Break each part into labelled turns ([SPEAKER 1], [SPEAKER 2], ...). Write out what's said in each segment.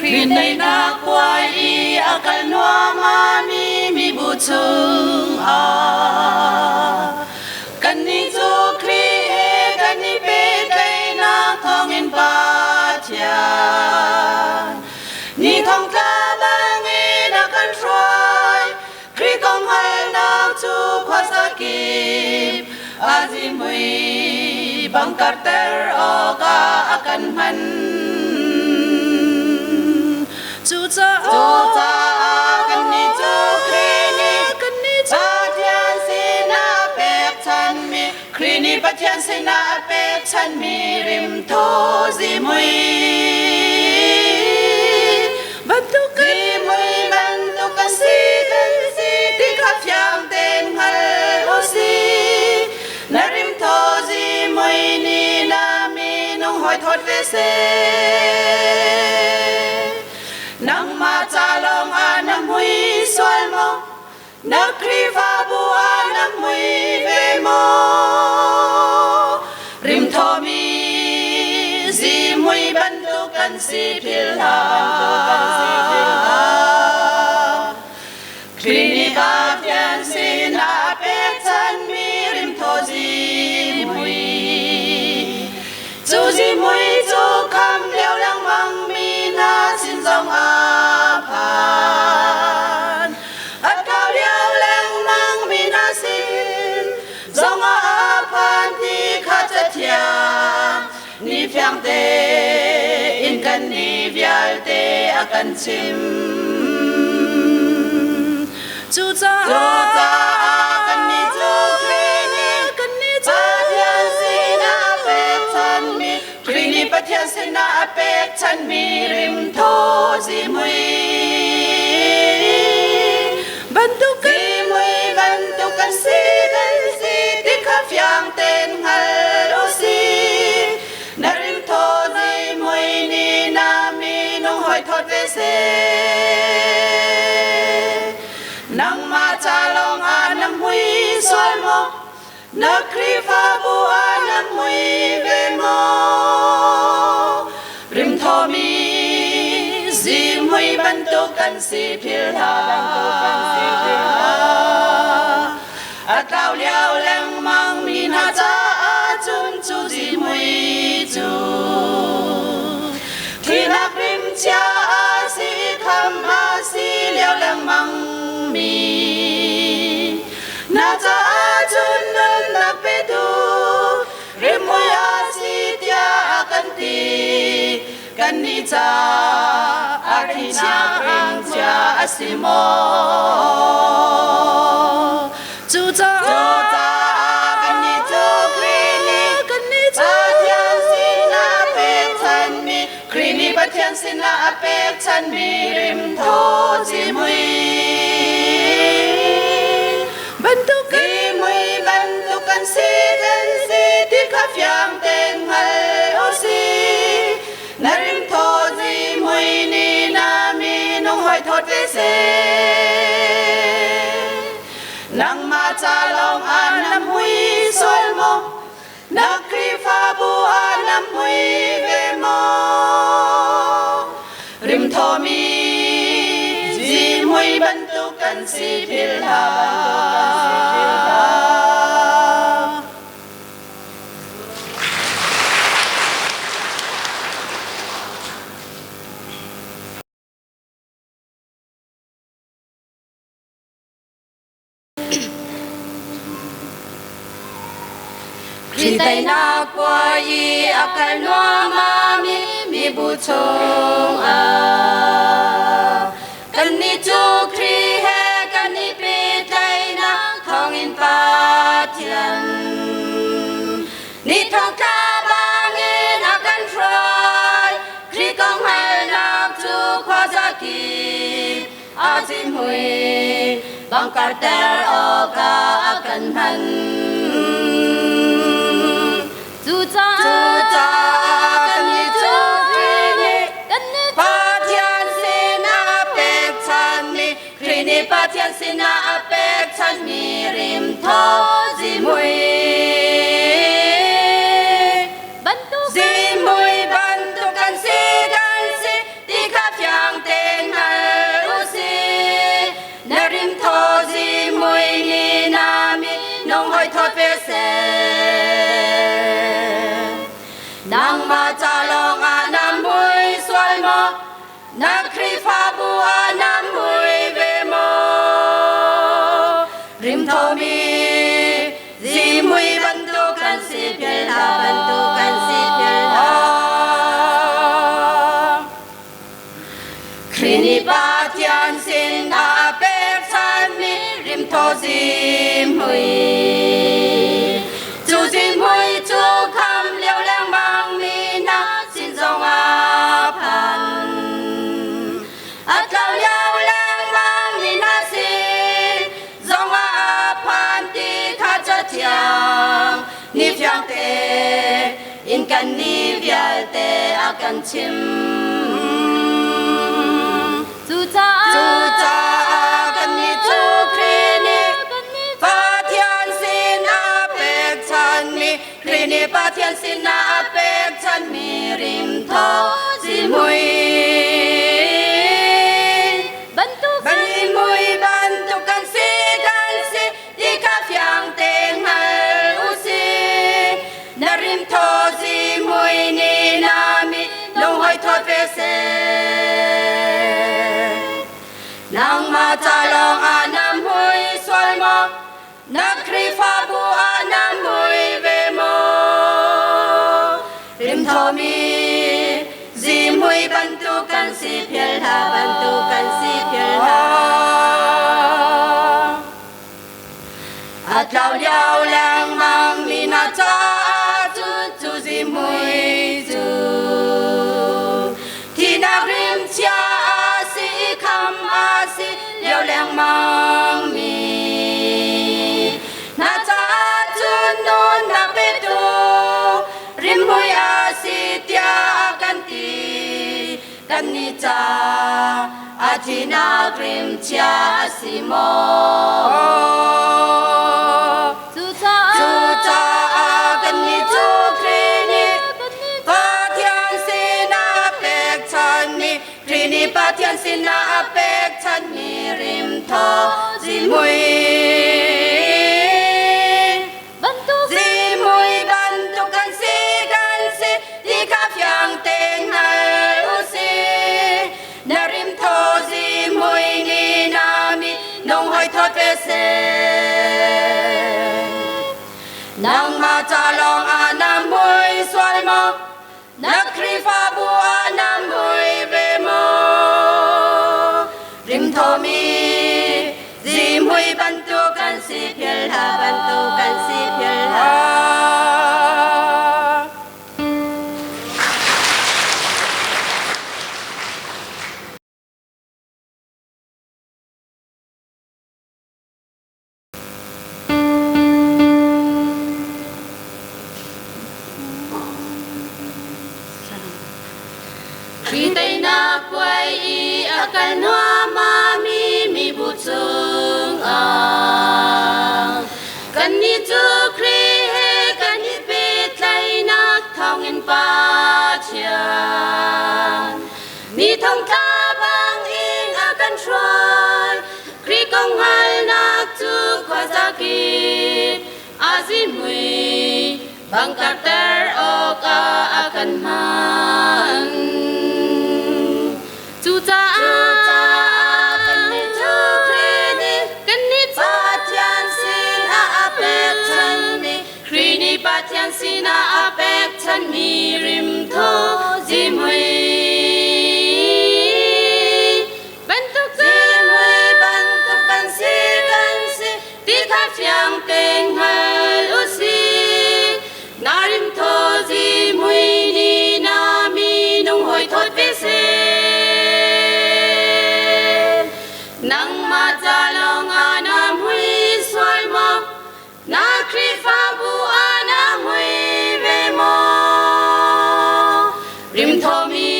[SPEAKER 1] Kri nay na quay i akal noa ma mi bu chung a kan ni chu Kri e kan ni pe tay na thong in pa thian ni thong ta bang e na kan try Kri kong hai na chu khwa sa ki azimui bang karter o ka akan man chu cha kan ni chu Kri ni pathian sina pek chan mi Kri ni pathian sina pek chan mi rim tho zimui bantu kan si ti kha fyang ten hal o si na rim tho zimui ni na mi nong hoi thot ve se nang ma cha long anam hui sol mo na Kri va bu anam hui ve mo rim tho mi zimui bantu kan si phil ha Kri ni ba phian sin a pek chan mi rim tho zimui chu zimui chu kham leo lang mang mi na sin dòng a phan at cao leo lang mang mi na sin dòng a phan ti kha cha thia ni phiang te in kan ni vial te a kan chim chu cha kan ni chu Kri ni pathian sina pek chan mi Kri ni pathian sina pek chan mi rim tho zimui bantu kan si ti kha fyang ten hal o si na rim tho zimui ni na mi nong hoi thot ve se nang ma cha long anam hui sol mo na Kri va bu anam hui ve mo rim tho mi zimui bantu kan si phil ha atau liao lang mang mi na cha chun chu zimui chu thi na rim cha si kham a si liao lang mang mi na cha chun nan na pe tu rim mui a si tia kan ti kan ni cha a thi na rim cha asimo chu cha kan ni chu Kri ni pathian sina pek chan mi Kri ni pathian sina pek chan mi rim tho zimui bantu kan si ti kha fyang ten hal o si na rim tho zimui ni na mi nong hoi thot ve se nang ma cha long anam hui sol mo na Kri va bu anam hui ve mo rim tho mi zimui bantu kan si phil ha Kri tay na qua i akal noa ma mi bu chung a kan ni chu Kri he kan ni pe tay na thong in pa thian ni thong ta bang e na kan try Kri kong hai na chu khwa sa ki azimui bang karter o ka akan man chu cha kan ni chu Kri ni pathian sina pek chan mi Kri ni pathian sina pek chan mi rim tho zimui bantu kan si ti kha fyang nang ma cha long anam hui sual mo na kri pha bu anam hui ve mo rim tho mi zi mui ban tu kan si phiel ha ban tu kan si phiel ha kri ni ba tian sin a pek chan mi rim tho zi mui chu zi mui chu kham liao lang mang mi na sin zong a phan at lao liao lang mang mi na sin zong a phan ti kha cha tiang ni phiang te in kan ni vial te a kan chim chu cha kan ni chu kri ni pa thian sin a pek chan mi kri ni pa thian sin a pek chan mi rim tho si mui ban tu kan si di ka phiang te ngal u si na rim tho si mui ni na mi long hoi thot ve se nang ma cha long anam hui sual mo na kri pha bu anam hui ve mo rim tho mi zi mui ban tu kan si phiel ha ban tu kan si phiel ha at lao liao lang mang mi na cha chu zi mui chu thi na rim chia si kham a si liao lang mang mi na cha chu non na pe tu rim hui a si tia kan ti kan ni cha a thi na rim chia si mo chu cha kan ni chu kri ni pa thian sin a pek chan mi kri ni pa thian sin a pek chan mi rim tho zi mui ban tu kan si di ka phiang te ngal u si na rim tho zi mui ni na mi nong hoi thot ve se nang ma cha long anam hui sual mo na kri pha bu anam hui ve mo rim tho mi zi mui ban tu kan si phiel ha ban tu kan si phiel ha khi tay na quay y akan hoa ma mi bu chung a kan ni chu kri he kan ni pe tay na thong in pa chian mi thong tha bang in akan try kri kong hal na chu kwa za ki azin mui bang karter o ka akan man chu cha kan ni chu kri ni kan ni pa thian sin a pek chan mi kri ni pa thian sin a pek chan mi rim tho zi mui ban tu kan si ti kha phiang teng hal u si na rim tho zi mui ni na mi nong hoi thot ve se nang ma cha long anam hui sual mo na kri pha bu anam hui ve mo rim tho mi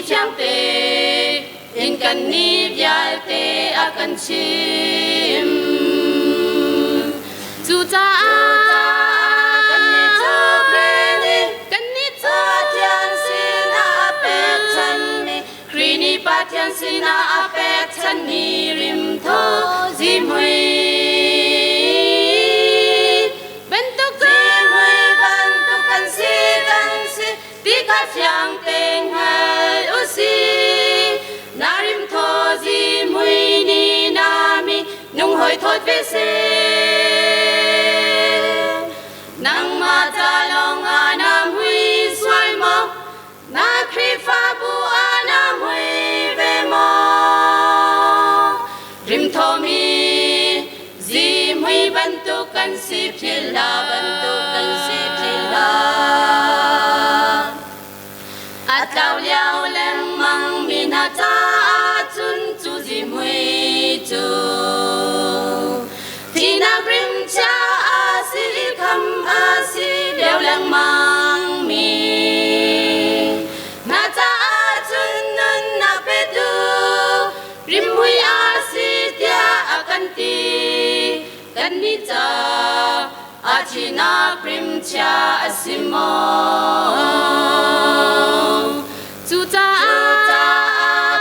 [SPEAKER 1] chang te in kan ni vial te akan chim chu cha kan ni chu kreni kan ni chu thian sin a pek chan ni krini pa thian sin a pek chan ni rim tho zim hui ben tu zim hui ban tu kan si ti ka fyang teng hai u si narim tho zim hui ni nami nung hoi thot ve se nang ma cha long anam hui swai mo na kri fa bu anam hui ve mo rim tho mi zim hui ban tu kan si phila ban tu kan si phila atau liao leng mang mina cha chun chu zim hui chu tina rim cha asi kham asi liao leng mang mi na cha chun nun na pe tu rim hui asi tia akan ti kan ni cha achina prim cha asimo chu cha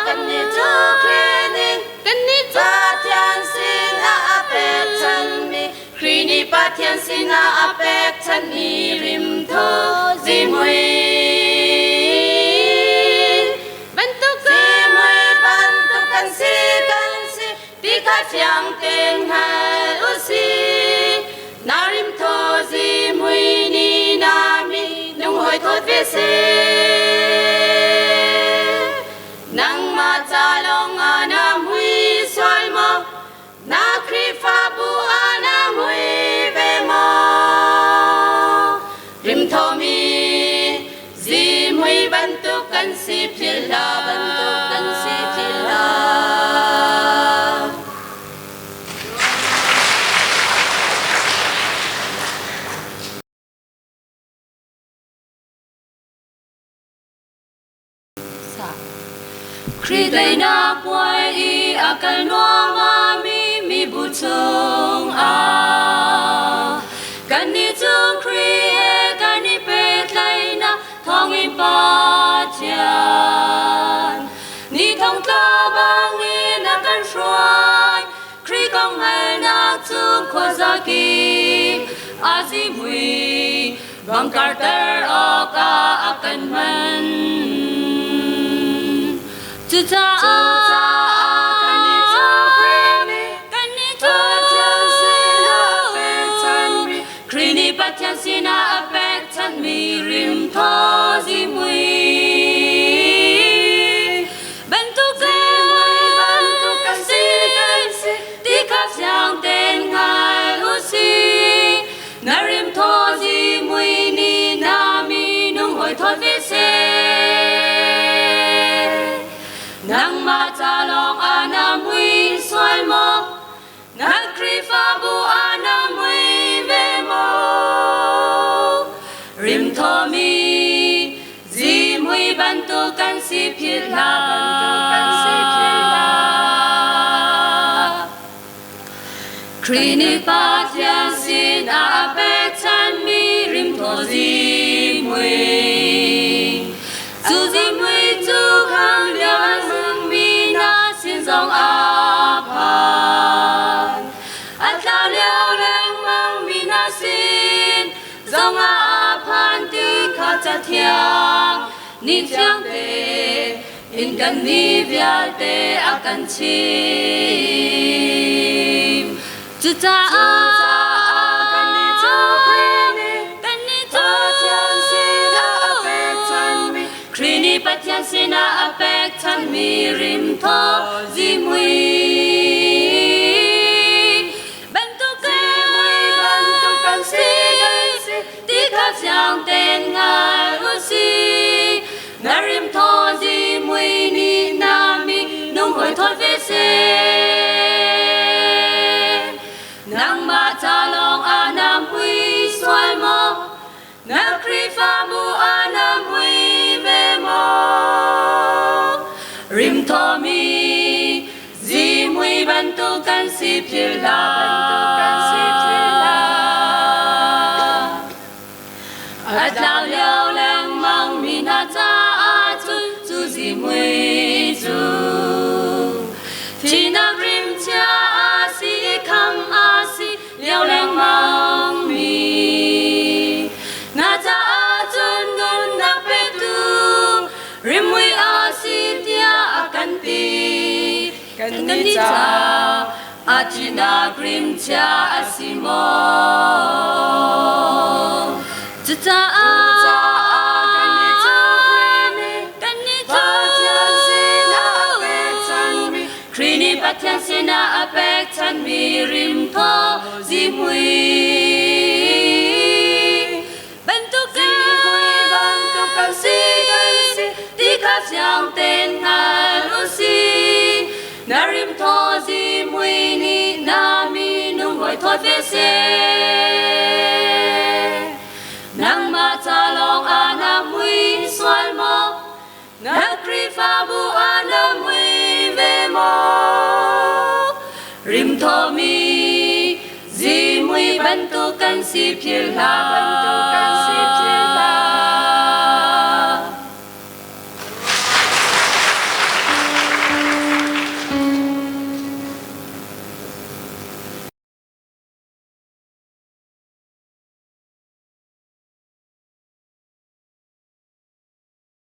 [SPEAKER 1] kan ni chu kreni kan ni cha thian sin a pek chan mi krini pa thian sin a pek chan ni rim tho zim hui ban tu kan si ti ka fyang teng hai u si narim tho zim hui ni nami nung hoi thot ve se nang ma cha long anam hui swai mo na kri fa bu anam hui ve mo rim tho mi zim hui ban tu kan si phila ban tu kan si phila kri dai na poi I akal no ma mi bu chung a kan ni chung kri he kan ni pe dai na thong in pa chian ni thong ta bang ni na kan shoi kri kong hai na chung kho za ki a si bui bang carter o ka akan man chu cha kan ni chu kreni kan ni chu thian sin a pek chan mi krini pa thian sin a pek chan mi rim tho zim hui ban tu kan si ti ka fyang ten ngai u si na rim tho zim hui ni nami nung hoi thot ve se nang ma cha long anam hui swai mo na kri fa bu anam hui ve mo rim tho mi zim hui ban tu kan si phila kri ni pa thian sin a pek chan mi rim tho zim hui chu zim hui chu khang liao dòng a phan atao liao leng mang mi na sin dòng a phan ti kha cha thiang ni thiang te in kan ni vial te akan chim chu cha kan ni chu kreni kan ni chu thian sin a pek chan mi krini pa thian sin a pek chan mi rim tho zim hui ban tu kan si ti ka fyang ten ngai u si na rim tho zim hui ni nami nung hoi thot ve se nang ma cha long anam hui swai mo na kri fa bu anam hui ve mo mui zu thì na rim cha asi kham asi liao lang mang mi na cha a chun ngun na pe tu rim mui asi tia akan ti kan ni cha atina rim cha asimo cha Krini patyan sina apek chan mi rim tho di mui Bantukan si Di ka siang ten nga lusi Na rim tho di mui ni Na mi nung hoi tho fe se Nang ma cha long ana mui sual mo Na kri fa bu ana mui ve mo rim tho mi zi mui bantukan si phir la